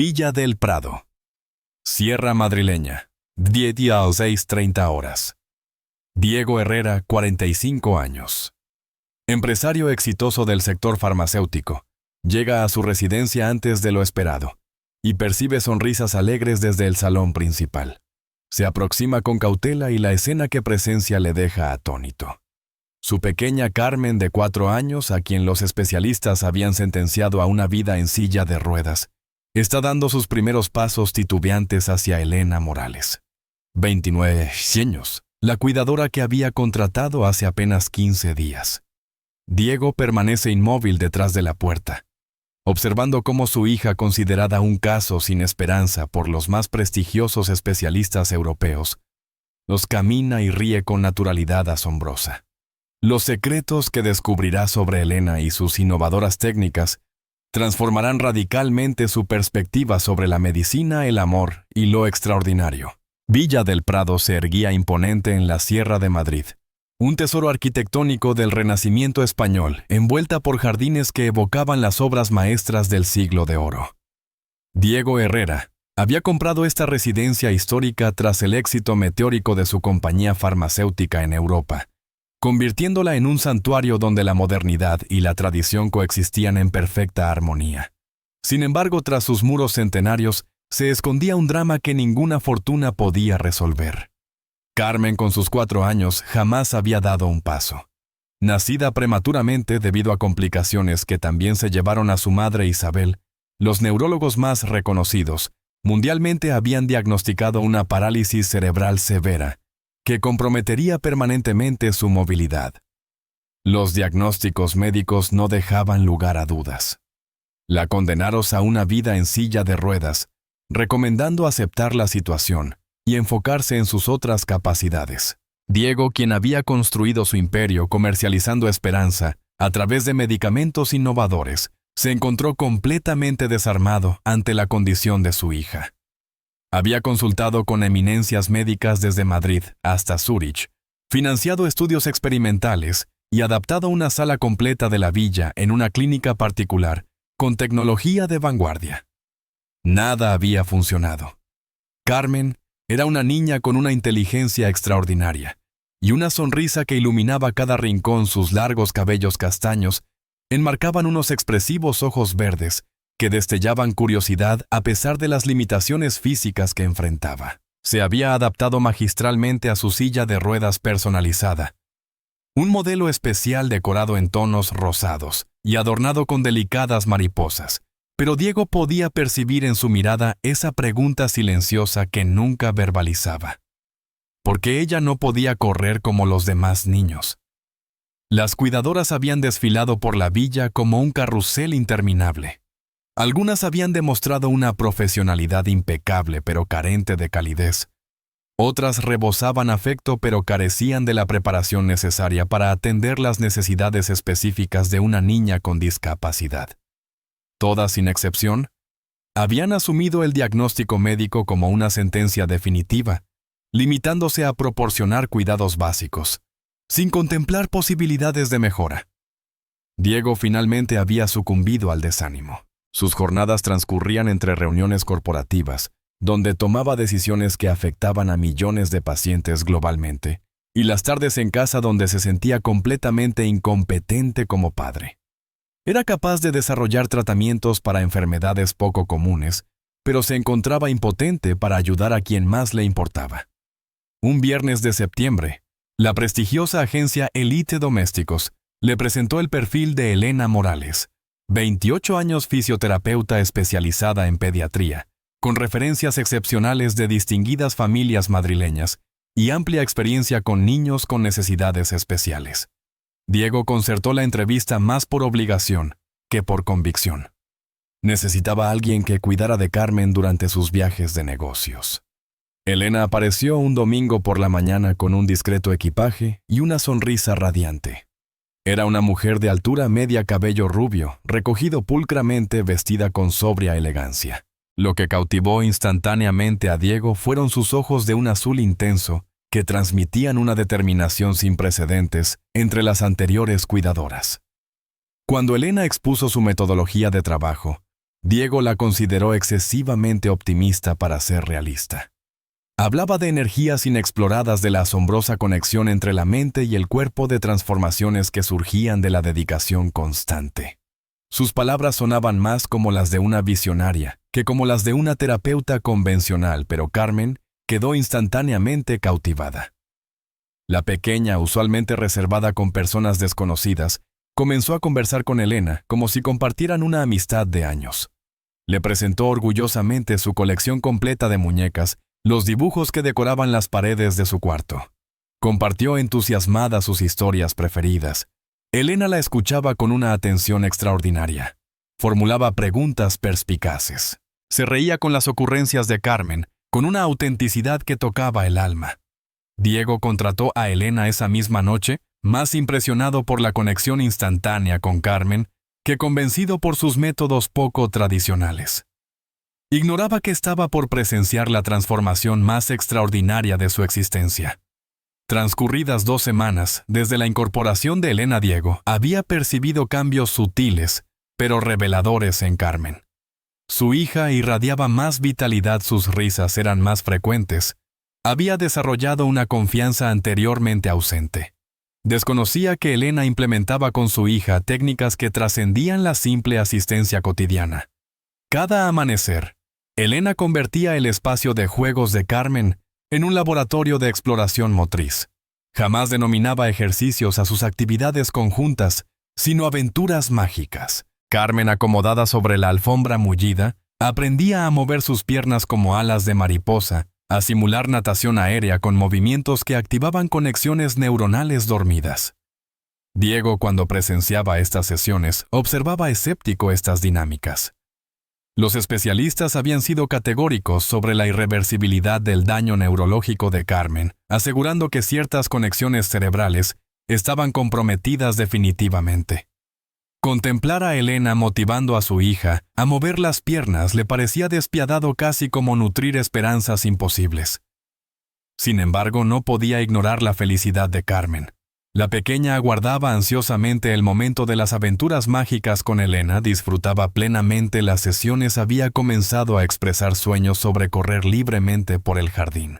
Villa del Prado. Sierra Madrileña. 10 a 6:30 horas. Diego Herrera, 45 años. Empresario exitoso del sector farmacéutico. Llega a su residencia antes de lo esperado y percibe sonrisas alegres desde el salón principal. Se aproxima con cautela y la escena que presencia le deja atónito. Su pequeña Carmen, de 4 años, a quien los especialistas habían sentenciado a una vida en silla de ruedas, está dando sus primeros pasos titubeantes hacia Elena Morales, 29 años, la cuidadora que había contratado hace apenas 15 días. Diego permanece inmóvil detrás de la puerta, observando cómo su hija, considerada un caso sin esperanza por los más prestigiosos especialistas europeos, los camina y ríe con naturalidad asombrosa. Los secretos que descubrirá sobre Elena y sus innovadoras técnicas transformarán radicalmente su perspectiva sobre la medicina, el amor y lo extraordinario. Villa del Prado se erguía imponente en la Sierra de Madrid, un tesoro arquitectónico del Renacimiento español, envuelta por jardines que evocaban las obras maestras del Siglo de Oro. Diego Herrera había comprado esta residencia histórica tras el éxito meteórico de su compañía farmacéutica en Europa, convirtiéndola en un santuario donde la modernidad y la tradición coexistían en perfecta armonía. Sin embargo, tras sus muros centenarios, se escondía un drama que ninguna fortuna podía resolver. Carmen, con sus 4 años, jamás había dado un paso. Nacida prematuramente debido a complicaciones que también se llevaron a su madre Isabel, los neurólogos más reconocidos mundialmente habían diagnosticado una parálisis cerebral severa que comprometería permanentemente su movilidad. Los diagnósticos médicos no dejaban lugar a dudas. La condenaron a una vida en silla de ruedas, recomendando aceptar la situación y enfocarse en sus otras capacidades. Diego, quien había construido su imperio comercializando esperanza a través de medicamentos innovadores, se encontró completamente desarmado ante la condición de su hija. Había consultado con eminencias médicas desde Madrid hasta Zúrich, financiado estudios experimentales y adaptado una sala completa de la villa en una clínica particular con tecnología de vanguardia. Nada había funcionado. Carmen era una niña con una inteligencia extraordinaria y una sonrisa que iluminaba cada rincón. Sus largos cabellos castaños enmarcaban unos expresivos ojos verdes que destellaban curiosidad a pesar de las limitaciones físicas que enfrentaba. Se había adaptado magistralmente a su silla de ruedas personalizada, un modelo especial decorado en tonos rosados y adornado con delicadas mariposas, pero Diego podía percibir en su mirada esa pregunta silenciosa que nunca verbalizaba. ¿Por qué ella no podía correr como los demás niños? Las cuidadoras habían desfilado por la villa como un carrusel interminable. Algunas habían demostrado una profesionalidad impecable pero carente de calidez. Otras rebosaban afecto pero carecían de la preparación necesaria para atender las necesidades específicas de una niña con discapacidad. Todas, sin excepción, habían asumido el diagnóstico médico como una sentencia definitiva, limitándose a proporcionar cuidados básicos, sin contemplar posibilidades de mejora. Diego finalmente había sucumbido al desánimo. Sus jornadas transcurrían entre reuniones corporativas, donde tomaba decisiones que afectaban a millones de pacientes globalmente, y las tardes en casa donde se sentía completamente incompetente como padre. Era capaz de desarrollar tratamientos para enfermedades poco comunes, pero se encontraba impotente para ayudar a quien más le importaba. Un viernes de septiembre, la prestigiosa agencia Elite Domésticos le presentó el perfil de Elena Morales, 28 años, fisioterapeuta especializada en pediatría, con referencias excepcionales de distinguidas familias madrileñas y amplia experiencia con niños con necesidades especiales. Diego concertó la entrevista más por obligación que por convicción. Necesitaba a alguien que cuidara de Carmen durante sus viajes de negocios. Elena apareció un domingo por la mañana con un discreto equipaje y una sonrisa radiante. Era una mujer de altura media, cabello rubio, recogido pulcramente, vestida con sobria elegancia. Lo que cautivó instantáneamente a Diego fueron sus ojos de un azul intenso que transmitían una determinación sin precedentes entre las anteriores cuidadoras. Cuando Elena expuso su metodología de trabajo, Diego la consideró excesivamente optimista para ser realista. Hablaba de energías inexploradas, de la asombrosa conexión entre la mente y el cuerpo, de transformaciones que surgían de la dedicación constante. Sus palabras sonaban más como las de una visionaria que como las de una terapeuta convencional, pero Carmen quedó instantáneamente cautivada. La pequeña, usualmente reservada con personas desconocidas, comenzó a conversar con Elena como si compartieran una amistad de años. Le presentó orgullosamente su colección completa de muñecas, los dibujos que decoraban las paredes de su cuarto. Compartió entusiasmada sus historias preferidas. Elena la escuchaba con una atención extraordinaria. Formulaba preguntas perspicaces. Se reía con las ocurrencias de Carmen, con una autenticidad que tocaba el alma. Diego contrató a Elena esa misma noche, más impresionado por la conexión instantánea con Carmen que convencido por sus métodos poco tradicionales. Ignoraba que estaba por presenciar la transformación más extraordinaria de su existencia. Transcurridas 2 semanas desde la incorporación de Elena, Diego había percibido cambios sutiles, pero reveladores en Carmen. Su hija irradiaba más vitalidad, sus risas eran más frecuentes. Había desarrollado una confianza anteriormente ausente. Desconocía que Elena implementaba con su hija técnicas que trascendían la simple asistencia cotidiana. Cada amanecer, Elena convertía el espacio de juegos de Carmen en un laboratorio de exploración motriz. Jamás denominaba ejercicios a sus actividades conjuntas, sino aventuras mágicas. Carmen, acomodada sobre la alfombra mullida, aprendía a mover sus piernas como alas de mariposa, a simular natación aérea con movimientos que activaban conexiones neuronales dormidas. Diego, cuando presenciaba estas sesiones, observaba escéptico estas dinámicas. Los especialistas habían sido categóricos sobre la irreversibilidad del daño neurológico de Carmen, asegurando que ciertas conexiones cerebrales estaban comprometidas definitivamente. Contemplar a Elena motivando a su hija a mover las piernas le parecía despiadado, casi como nutrir esperanzas imposibles. Sin embargo, no podía ignorar la felicidad de Carmen. La pequeña aguardaba ansiosamente el momento de las aventuras mágicas con Elena, disfrutaba plenamente las sesiones, había comenzado a expresar sueños sobre correr libremente por el jardín.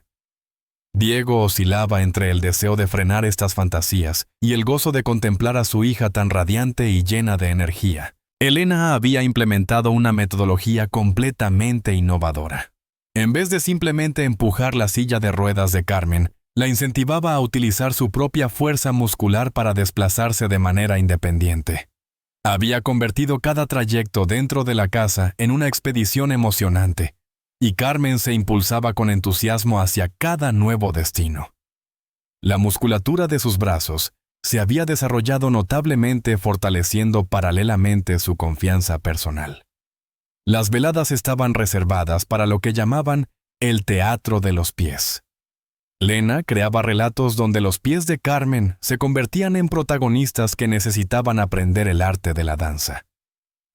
Diego oscilaba entre el deseo de frenar estas fantasías y el gozo de contemplar a su hija tan radiante y llena de energía. Elena había implementado una metodología completamente innovadora. En vez de simplemente empujar la silla de ruedas de Carmen, la incentivaba a utilizar su propia fuerza muscular para desplazarse de manera independiente. Había convertido cada trayecto dentro de la casa en una expedición emocionante, y Carmen se impulsaba con entusiasmo hacia cada nuevo destino. La musculatura de sus brazos se había desarrollado notablemente, fortaleciendo paralelamente su confianza personal. Las veladas estaban reservadas para lo que llamaban el teatro de los pies. Lena creaba relatos donde los pies de Carmen se convertían en protagonistas que necesitaban aprender el arte de la danza.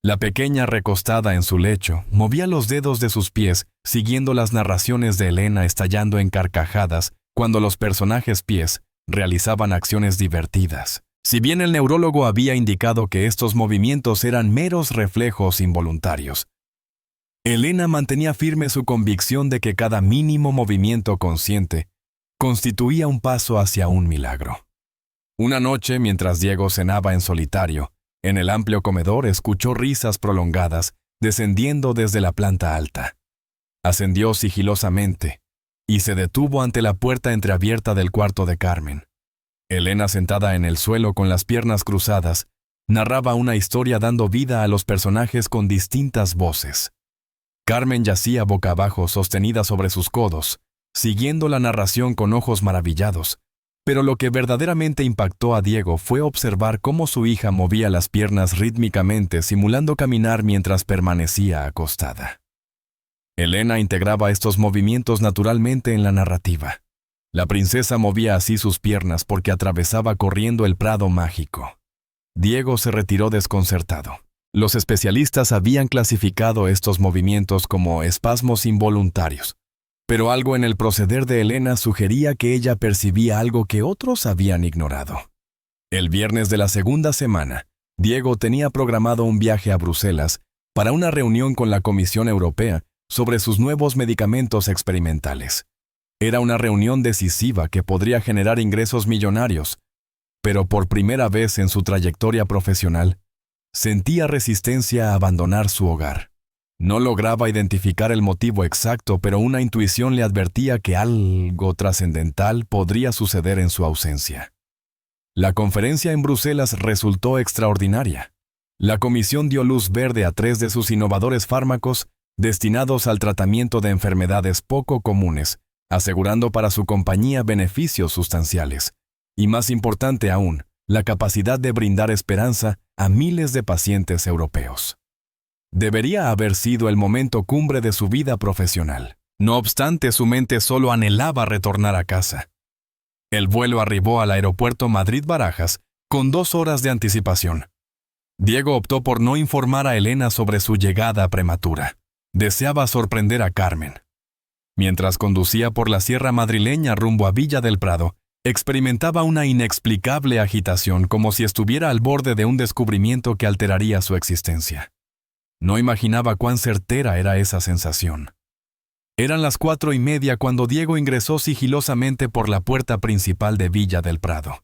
La pequeña, recostada en su lecho, movía los dedos de sus pies, siguiendo las narraciones de Elena, estallando en carcajadas cuando los personajes pies realizaban acciones divertidas. Si bien el neurólogo había indicado que estos movimientos eran meros reflejos involuntarios, Elena mantenía firme su convicción de que cada mínimo movimiento consciente constituía un paso hacia un milagro. Una noche, mientras Diego cenaba en solitario, en el amplio comedor escuchó risas prolongadas descendiendo desde la planta alta. Ascendió sigilosamente y se detuvo ante la puerta entreabierta del cuarto de Carmen. Elena, sentada en el suelo con las piernas cruzadas, narraba una historia dando vida a los personajes con distintas voces. Carmen yacía boca abajo, sostenida sobre sus codos, siguiendo la narración con ojos maravillados. Pero lo que verdaderamente impactó a Diego fue observar cómo su hija movía las piernas rítmicamente, simulando caminar mientras permanecía acostada. Elena integraba estos movimientos naturalmente en la narrativa. La princesa movía así sus piernas porque atravesaba corriendo el prado mágico. Diego se retiró desconcertado. Los especialistas habían clasificado estos movimientos como espasmos involuntarios, pero algo en el proceder de Elena sugería que ella percibía algo que otros habían ignorado. El viernes de la segunda semana, Diego tenía programado un viaje a Bruselas para una reunión con la Comisión Europea sobre sus nuevos medicamentos experimentales. Era una reunión decisiva que podría generar ingresos millonarios, pero por primera vez en su trayectoria profesional, sentía resistencia a abandonar su hogar. No lograba identificar el motivo exacto, pero una intuición le advertía que algo trascendental podría suceder en su ausencia. La conferencia en Bruselas resultó extraordinaria. La comisión dio luz verde a 3 de sus innovadores fármacos destinados al tratamiento de enfermedades poco comunes, asegurando para su compañía beneficios sustanciales. Y más importante aún, la capacidad de brindar esperanza a miles de pacientes europeos. Debería haber sido el momento cumbre de su vida profesional. No obstante, su mente solo anhelaba retornar a casa. El vuelo arribó al aeropuerto Madrid-Barajas con 2 horas de anticipación. Diego optó por no informar a Elena sobre su llegada prematura. Deseaba sorprender a Carmen. Mientras conducía por la sierra madrileña rumbo a Villa del Prado, experimentaba una inexplicable agitación, como si estuviera al borde de un descubrimiento que alteraría su existencia. No imaginaba cuán certera era esa sensación. Eran las 4:30 cuando Diego ingresó sigilosamente por la puerta principal de Villa del Prado.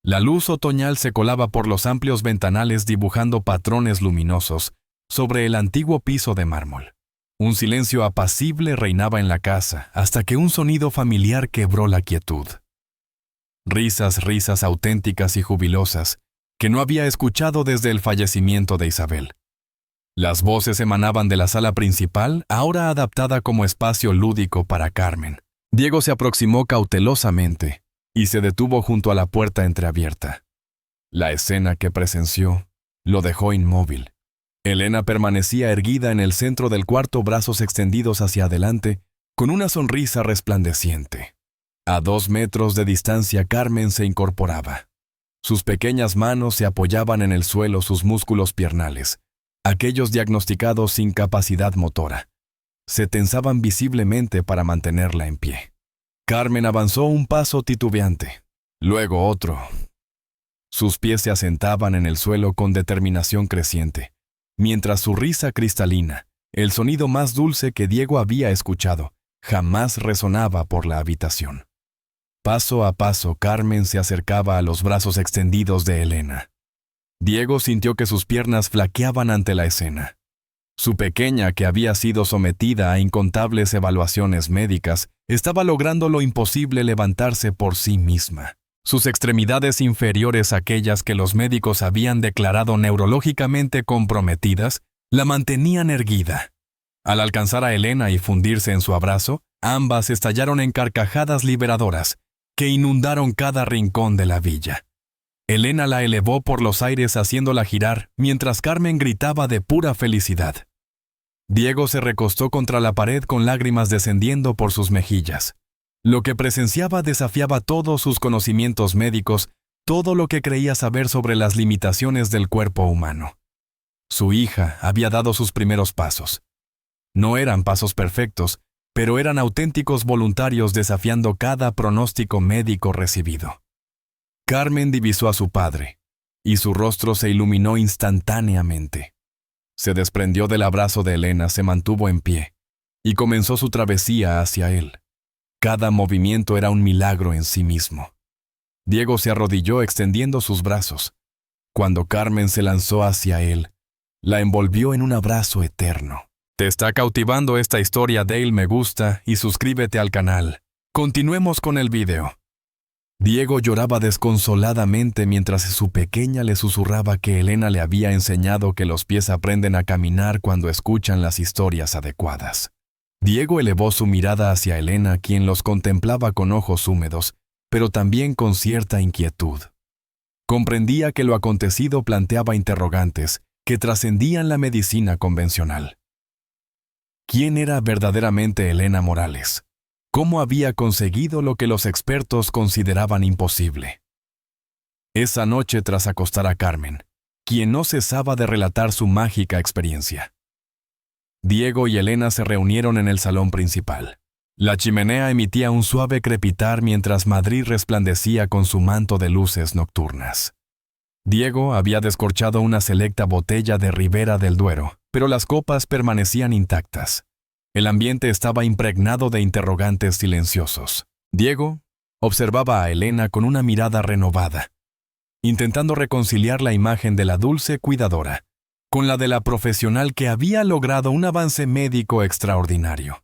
La luz otoñal se colaba por los amplios ventanales dibujando patrones luminosos sobre el antiguo piso de mármol. Un silencio apacible reinaba en la casa hasta que un sonido familiar quebró la quietud. Risas auténticas y jubilosas que no había escuchado desde el fallecimiento de Isabel. Las voces emanaban de la sala principal, ahora adaptada como espacio lúdico para Carmen. Diego se aproximó cautelosamente y se detuvo junto a la puerta entreabierta. La escena que presenció lo dejó inmóvil. Elena permanecía erguida en el centro del cuarto, brazos extendidos hacia adelante, con una sonrisa resplandeciente. A 2 metros de distancia, Carmen se incorporaba. Sus pequeñas manos se apoyaban en el suelo, sus músculos piernales, aquellos diagnosticados sin capacidad motora, se tensaban visiblemente para mantenerla en pie. Carmen avanzó un paso titubeante, luego otro. Sus pies se asentaban en el suelo con determinación creciente, mientras su risa cristalina, el sonido más dulce que Diego había escuchado, jamás resonaba por la habitación. Paso a paso, Carmen se acercaba a los brazos extendidos de Elena. Diego sintió que sus piernas flaqueaban ante la escena. Su pequeña, que había sido sometida a incontables evaluaciones médicas, estaba logrando lo imposible: levantarse por sí misma. Sus extremidades inferiores, aquellas que los médicos habían declarado neurológicamente comprometidas, la mantenían erguida. Al alcanzar a Elena y fundirse en su abrazo, ambas estallaron en carcajadas liberadoras que inundaron cada rincón de la villa. Elena la elevó por los aires haciéndola girar, mientras Carmen gritaba de pura felicidad. Diego se recostó contra la pared con lágrimas descendiendo por sus mejillas. Lo que presenciaba desafiaba todos sus conocimientos médicos, todo lo que creía saber sobre las limitaciones del cuerpo humano. Su hija había dado sus primeros pasos. No eran pasos perfectos, pero eran auténticos voluntarios desafiando cada pronóstico médico recibido. Carmen divisó a su padre, y su rostro se iluminó instantáneamente. Se desprendió del abrazo de Elena, se mantuvo en pie, y comenzó su travesía hacia él. Cada movimiento era un milagro en sí mismo. Diego se arrodilló extendiendo sus brazos. Cuando Carmen se lanzó hacia él, la envolvió en un abrazo eterno. ¿Te está cautivando esta historia? Dale me gusta y suscríbete al canal. Continuemos con el video. Diego lloraba desconsoladamente mientras su pequeña le susurraba que Elena le había enseñado que los pies aprenden a caminar cuando escuchan las historias adecuadas. Diego elevó su mirada hacia Elena, quien los contemplaba con ojos húmedos, pero también con cierta inquietud. Comprendía que lo acontecido planteaba interrogantes que trascendían la medicina convencional. ¿Quién era verdaderamente Elena Morales? ¿Cómo había conseguido lo que los expertos consideraban imposible? Esa noche, tras acostar a Carmen, quien no cesaba de relatar su mágica experiencia, Diego y Elena se reunieron en el salón principal. La chimenea emitía un suave crepitar mientras Madrid resplandecía con su manto de luces nocturnas. Diego había descorchado una selecta botella de Ribera del Duero, pero las copas permanecían intactas. El ambiente estaba impregnado de interrogantes silenciosos. Diego observaba a Elena con una mirada renovada, intentando reconciliar la imagen de la dulce cuidadora con la de la profesional que había logrado un avance médico extraordinario.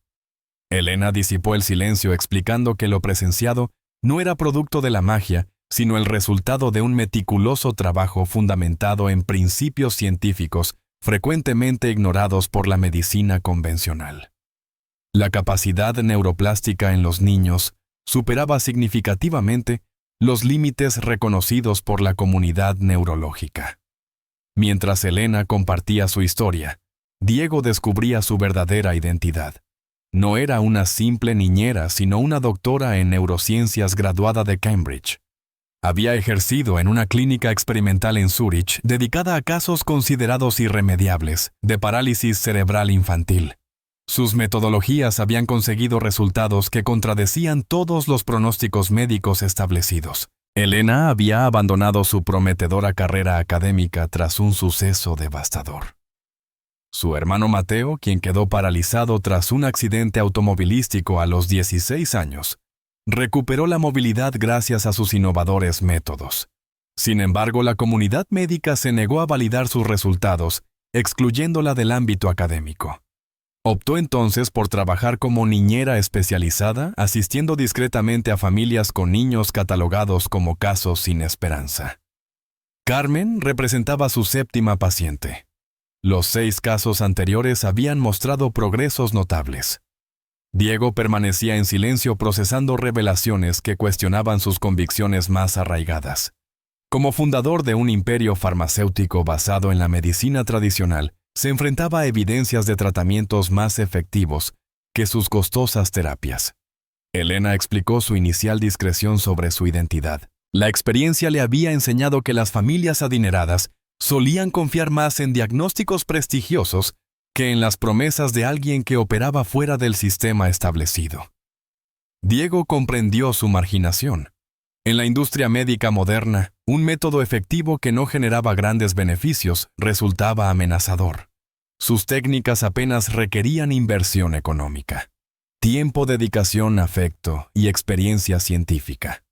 Elena disipó el silencio explicando que lo presenciado no era producto de la magia, sino el resultado de un meticuloso trabajo fundamentado en principios científicos frecuentemente ignorados por la medicina convencional. La capacidad neuroplástica en los niños superaba significativamente los límites reconocidos por la comunidad neurológica. Mientras Elena compartía su historia, Diego descubría su verdadera identidad. No era una simple niñera, sino una doctora en neurociencias graduada de Cambridge. Había ejercido en una clínica experimental en Zúrich dedicada a casos considerados irremediables de parálisis cerebral infantil. Sus metodologías habían conseguido resultados que contradecían todos los pronósticos médicos establecidos. Elena había abandonado su prometedora carrera académica tras un suceso devastador. Su hermano Mateo, quien quedó paralizado tras un accidente automovilístico a los 16 años, recuperó la movilidad gracias a sus innovadores métodos. Sin embargo, la comunidad médica se negó a validar sus resultados, excluyéndola del ámbito académico. Optó entonces por trabajar como niñera especializada, asistiendo discretamente a familias con niños catalogados como casos sin esperanza. Carmen representaba su séptima paciente. Los 6 casos anteriores habían mostrado progresos notables. Diego permanecía en silencio procesando revelaciones que cuestionaban sus convicciones más arraigadas. Como fundador de un imperio farmacéutico basado en la medicina tradicional, se enfrentaba a evidencias de tratamientos más efectivos que sus costosas terapias. Elena explicó su inicial discreción sobre su identidad. La experiencia le había enseñado que las familias adineradas solían confiar más en diagnósticos prestigiosos que en las promesas de alguien que operaba fuera del sistema establecido. Diego comprendió su marginación. En la industria médica moderna, un método efectivo que no generaba grandes beneficios resultaba amenazador. Sus técnicas apenas requerían inversión económica, tiempo, dedicación, afecto y experiencia científica.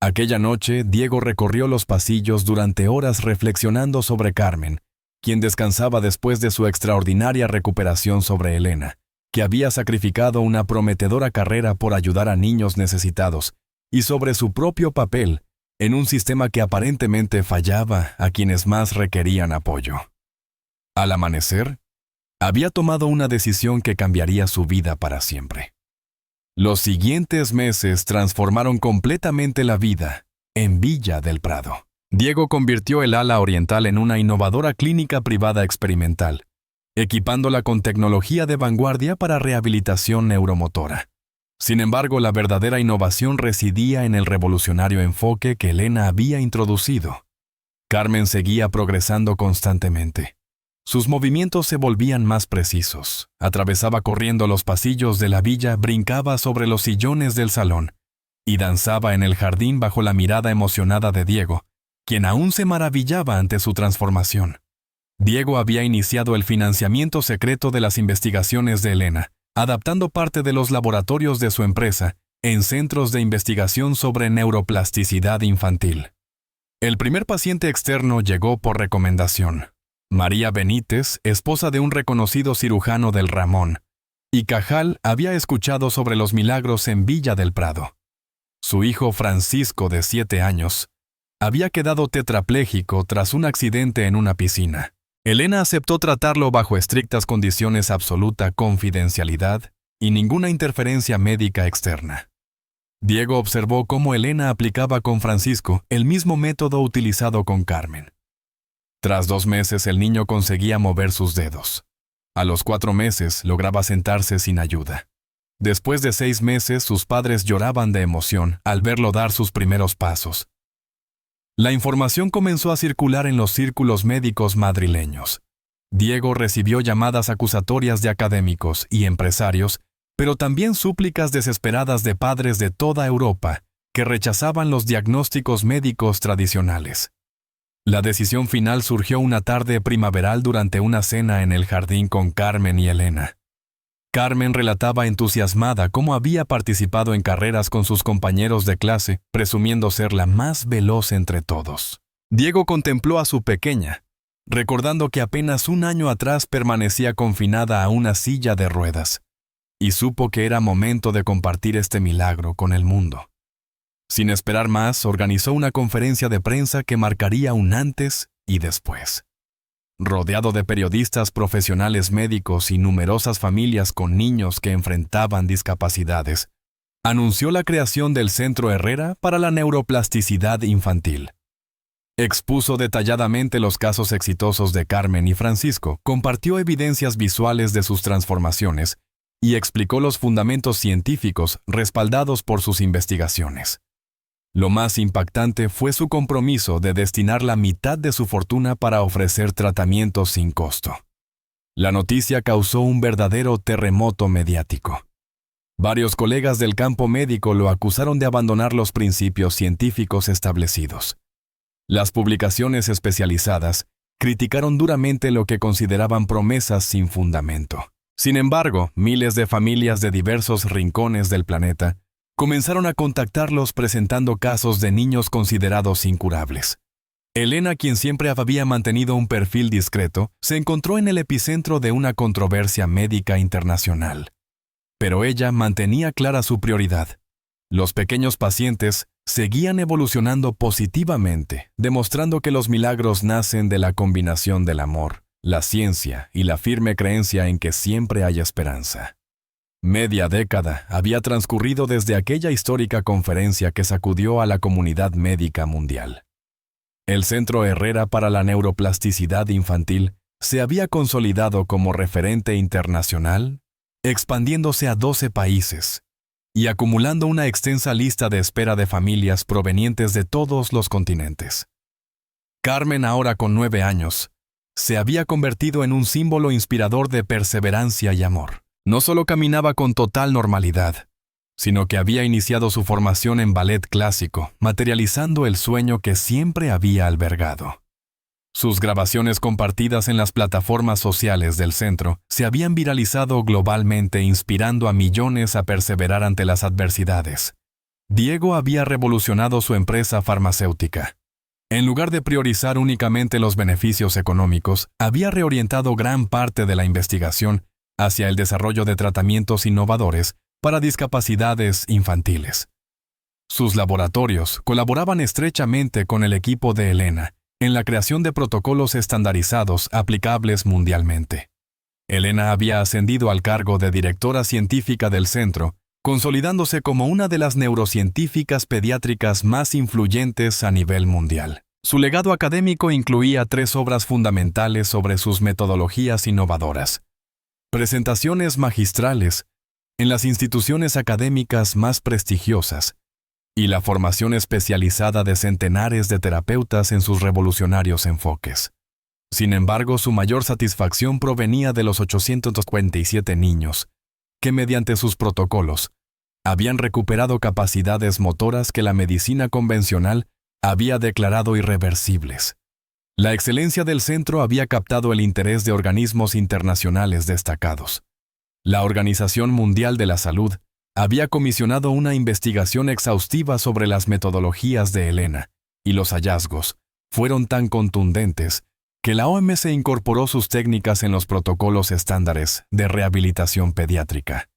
Aquella noche, Diego recorrió los pasillos durante horas reflexionando sobre Carmen, quien descansaba después de su extraordinaria recuperación, sobre Elena, que había sacrificado una prometedora carrera por ayudar a niños necesitados, y sobre su propio papel en un sistema que aparentemente fallaba a quienes más requerían apoyo. Al amanecer, había tomado una decisión que cambiaría su vida para siempre. Los siguientes meses transformaron completamente la vida en Villa del Prado. Diego convirtió el ala oriental en una innovadora clínica privada experimental, equipándola con tecnología de vanguardia para rehabilitación neuromotora. Sin embargo, la verdadera innovación residía en el revolucionario enfoque que Elena había introducido. Carmen seguía progresando constantemente. Sus movimientos se volvían más precisos. Atravesaba corriendo los pasillos de la villa, brincaba sobre los sillones del salón y danzaba en el jardín bajo la mirada emocionada de Diego, quien aún se maravillaba ante su transformación. Diego había iniciado el financiamiento secreto de las investigaciones de Elena, adaptando parte de los laboratorios de su empresa en centros de investigación sobre neuroplasticidad infantil. El primer paciente externo llegó por recomendación. María Benítez, esposa de un reconocido cirujano del Ramón y Cajal, había escuchado sobre los milagros en Villa del Prado. Su hijo Francisco, de 7 años, había quedado tetrapléjico tras un accidente en una piscina. Elena aceptó tratarlo bajo estrictas condiciones, absoluta confidencialidad y ninguna interferencia médica externa. Diego observó cómo Elena aplicaba con Francisco el mismo método utilizado con Carmen. Tras 2 meses el niño conseguía mover sus dedos. A los 4 meses lograba sentarse sin ayuda. Después de 6 meses sus padres lloraban de emoción al verlo dar sus primeros pasos. La información comenzó a circular en los círculos médicos madrileños. Diego recibió llamadas acusatorias de académicos y empresarios, pero también súplicas desesperadas de padres de toda Europa que rechazaban los diagnósticos médicos tradicionales. La decisión final surgió una tarde primaveral durante una cena en el jardín con Carmen y Elena. Carmen relataba entusiasmada cómo había participado en carreras con sus compañeros de clase, presumiendo ser la más veloz entre todos. Diego contempló a su pequeña, recordando que apenas un año atrás permanecía confinada a una silla de ruedas, y supo que era momento de compartir este milagro con el mundo. Sin esperar más, organizó una conferencia de prensa que marcaría un antes y después. Rodeado de periodistas profesionales médicos y numerosas familias con niños que enfrentaban discapacidades, anunció la creación del Centro Herrera para la Neuroplasticidad Infantil. Expuso detalladamente los casos exitosos de Carmen y Francisco, compartió evidencias visuales de sus transformaciones y explicó los fundamentos científicos respaldados por sus investigaciones. Lo más impactante fue su compromiso de destinar la mitad de su fortuna para ofrecer tratamientos sin costo. La noticia causó un verdadero terremoto mediático. Varios colegas del campo médico lo acusaron de abandonar los principios científicos establecidos. Las publicaciones especializadas criticaron duramente lo que consideraban promesas sin fundamento. Sin embargo, miles de familias de diversos rincones del planeta comenzaron a contactarlos presentando casos de niños considerados incurables. Elena, quien siempre había mantenido un perfil discreto, se encontró en el epicentro de una controversia médica internacional. Pero ella mantenía clara su prioridad. Los pequeños pacientes seguían evolucionando positivamente, demostrando que los milagros nacen de la combinación del amor, la ciencia y la firme creencia en que siempre hay esperanza. Media década había transcurrido desde aquella histórica conferencia que sacudió a la comunidad médica mundial. El Centro Herrera para la Neuroplasticidad Infantil se había consolidado como referente internacional, expandiéndose a 12 países y acumulando una extensa lista de espera de familias provenientes de todos los continentes. Carmen, ahora con 9 años, se había convertido en un símbolo inspirador de perseverancia y amor. No solo caminaba con total normalidad, sino que había iniciado su formación en ballet clásico, materializando el sueño que siempre había albergado. Sus grabaciones compartidas en las plataformas sociales del centro se habían viralizado globalmente, inspirando a millones a perseverar ante las adversidades. Diego había revolucionado su empresa farmacéutica. En lugar de priorizar únicamente los beneficios económicos, había reorientado gran parte de la investigación hacia el desarrollo de tratamientos innovadores para discapacidades infantiles. Sus laboratorios colaboraban estrechamente con el equipo de Elena en la creación de protocolos estandarizados aplicables mundialmente. Elena había ascendido al cargo de directora científica del centro, consolidándose como una de las neurocientíficas pediátricas más influyentes a nivel mundial. Su legado académico incluía 3 obras fundamentales sobre sus metodologías innovadoras, presentaciones magistrales en las instituciones académicas más prestigiosas y la formación especializada de centenares de terapeutas en sus revolucionarios enfoques. Sin embargo, su mayor satisfacción provenía de los 847 niños que, mediante sus protocolos, habían recuperado capacidades motoras que la medicina convencional había declarado irreversibles. La excelencia del centro había captado el interés de organismos internacionales destacados. La Organización Mundial de la Salud había comisionado una investigación exhaustiva sobre las metodologías de Elena, y los hallazgos fueron tan contundentes que la OMS incorporó sus técnicas en los protocolos estándares de rehabilitación pediátrica.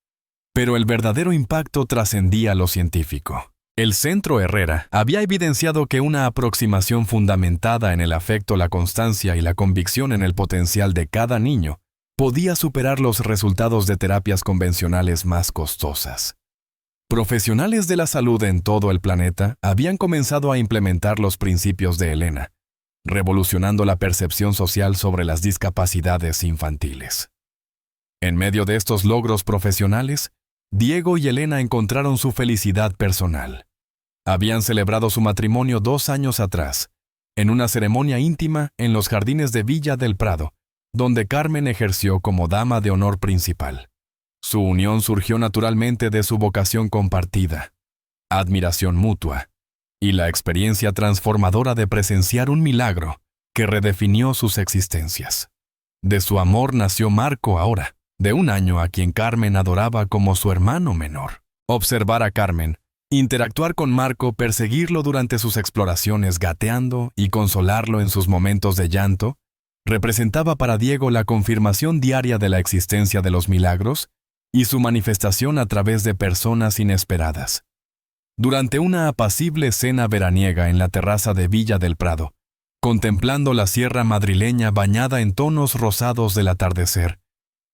Pero el verdadero impacto trascendía lo científico. El Centro Herrera había evidenciado que una aproximación fundamentada en el afecto, la constancia y la convicción en el potencial de cada niño podía superar los resultados de terapias convencionales más costosas. Profesionales de la salud en todo el planeta habían comenzado a implementar los principios de Elena, revolucionando la percepción social sobre las discapacidades infantiles. En medio de estos logros profesionales, Diego y Elena encontraron su felicidad personal. Habían celebrado su matrimonio 2 años atrás, en una ceremonia íntima en los jardines de Villa del Prado, donde Carmen ejerció como dama de honor principal. Su unión surgió naturalmente de su vocación compartida, admiración mutua y la experiencia transformadora de presenciar un milagro que redefinió sus existencias. De su amor nació Marco ahora, de un año, a quien Carmen adoraba como su hermano menor. Observar a Carmen, interactuar con Marco, perseguirlo durante sus exploraciones gateando y consolarlo en sus momentos de llanto, representaba para Diego la confirmación diaria de la existencia de los milagros y su manifestación a través de personas inesperadas. Durante una apacible cena veraniega en la terraza de Villa del Prado, contemplando la sierra madrileña bañada en tonos rosados del atardecer,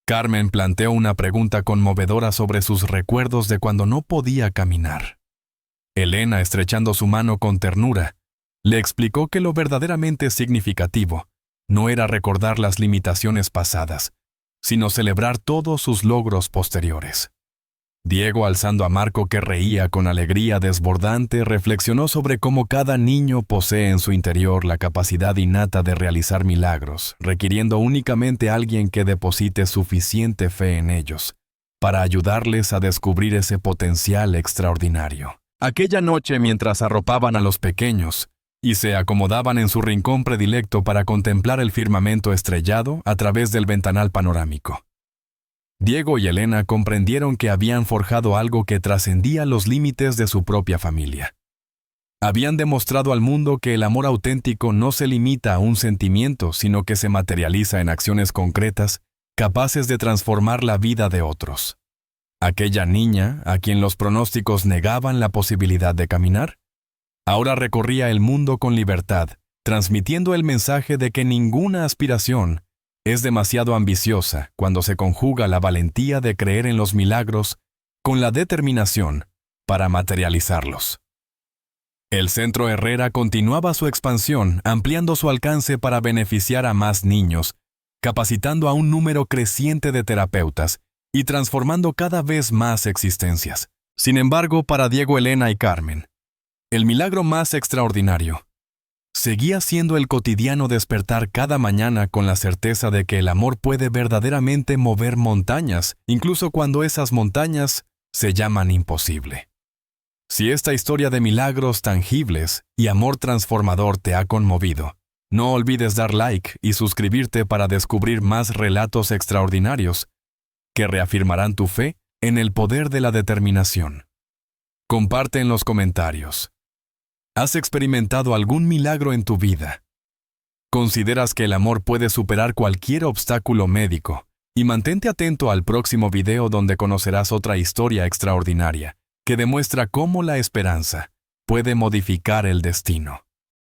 Carmen planteó una pregunta conmovedora sobre sus recuerdos de cuando no podía caminar. Elena, estrechando su mano con ternura, le explicó que lo verdaderamente significativo no era recordar las limitaciones pasadas, sino celebrar todos sus logros posteriores. Diego, alzando a Marco, que reía con alegría desbordante, reflexionó sobre cómo cada niño posee en su interior la capacidad innata de realizar milagros, requiriendo únicamente a alguien que deposite suficiente fe en ellos, para ayudarles a descubrir ese potencial extraordinario. Aquella noche, mientras arropaban a los pequeños y se acomodaban en su rincón predilecto para contemplar el firmamento estrellado a través del ventanal panorámico, Diego y Elena comprendieron que habían forjado algo que trascendía los límites de su propia familia. Habían demostrado al mundo que el amor auténtico no se limita a un sentimiento, sino que se materializa en acciones concretas, capaces de transformar la vida de otros. Aquella niña, a quien los pronósticos negaban la posibilidad de caminar, ahora recorría el mundo con libertad, transmitiendo el mensaje de que ninguna aspiración es demasiado ambiciosa cuando se conjuga la valentía de creer en los milagros con la determinación para materializarlos. El Centro Herrera continuaba su expansión, ampliando su alcance para beneficiar a más niños, capacitando a un número creciente de terapeutas y transformando cada vez más existencias. Sin embargo, para Diego, Elena y Carmen, el milagro más extraordinario seguía siendo el cotidiano despertar cada mañana con la certeza de que el amor puede verdaderamente mover montañas, incluso cuando esas montañas se llaman imposible. Si esta historia de milagros tangibles y amor transformador te ha conmovido, no olvides dar like y suscribirte para descubrir más relatos extraordinarios que reafirmarán tu fe en el poder de la determinación. Comparte en los comentarios. ¿Has experimentado algún milagro en tu vida? ¿Consideras que el amor puede superar cualquier obstáculo médico? Y mantente atento al próximo video donde conocerás otra historia extraordinaria que demuestra cómo la esperanza puede modificar el destino.